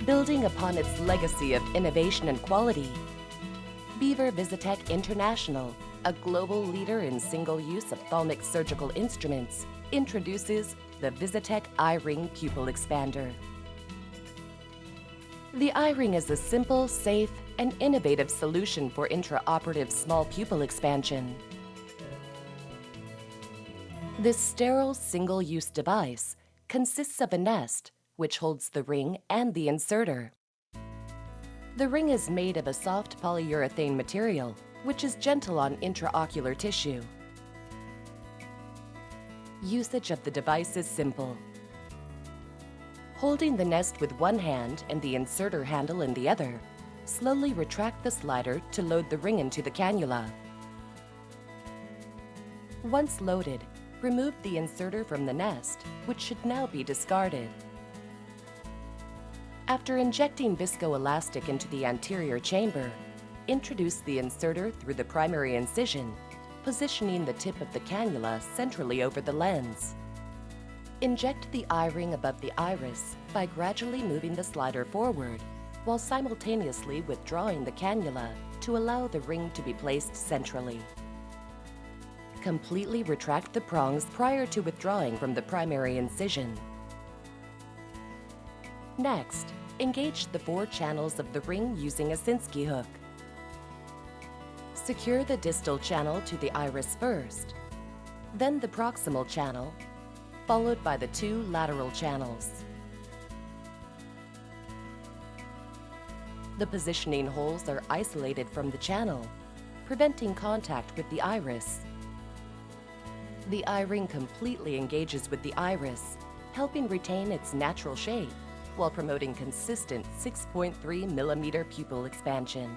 Building upon its legacy of innovation and quality, Beaver Visitec International, a global leader in single-use ophthalmic surgical instruments, introduces the Visitec iRing Pupil Expander. The iRing is a simple, safe, and innovative solution for intraoperative small pupil expansion. This sterile single-use device consists of a nest, which holds the ring and the inserter. The ring is made of a soft polyurethane material, which is gentle on intraocular tissue. Usage of the device is simple. Holding the nest with one hand and the inserter handle in the other, slowly retract the slider to load the ring into the cannula. Once loaded, remove the inserter from the nest, which should now be discarded. After injecting viscoelastic into the anterior chamber, introduce the inserter through the primary incision, positioning the tip of the cannula centrally over the lens. Inject the iRing above the iris by gradually moving the slider forward, while simultaneously withdrawing the cannula to allow the ring to be placed centrally. Completely retract the prongs prior to withdrawing from the primary incision. Next, engage the 4 channels of the ring using a Sinskey hook. Secure the distal channel to the iris first, then the proximal channel, followed by the 2 lateral channels. The positioning holes are isolated from the channel, preventing contact with the iris. The iRing completely engages with the iris, helping retain its natural shape while promoting consistent 6.3 mm pupil expansion.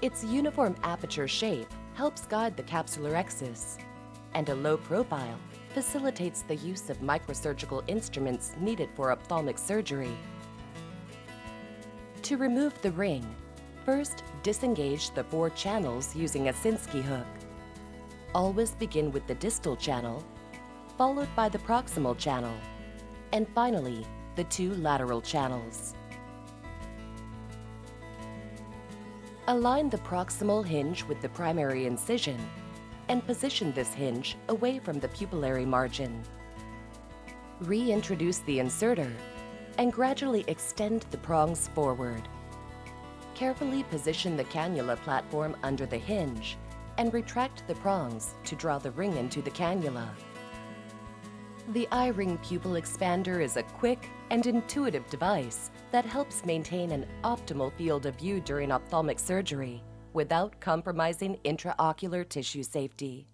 Its uniform aperture shape helps guide the capsular excess, and a low profile facilitates the use of microsurgical instruments needed for ophthalmic surgery. To remove the ring, first disengage the 4 channels using a Sinskey hook. Always begin with the distal channel, followed by the proximal channel, and finally, the 2 lateral channels. Align the proximal hinge with the primary incision and position this hinge away from the pupillary margin. Reintroduce the inserter and gradually extend the prongs forward. Carefully position the cannula platform under the hinge and retract the prongs to draw the ring into the cannula. The iRing Pupil Expander is a quick and intuitive device that helps maintain an optimal field of view during ophthalmic surgery without compromising intraocular tissue safety.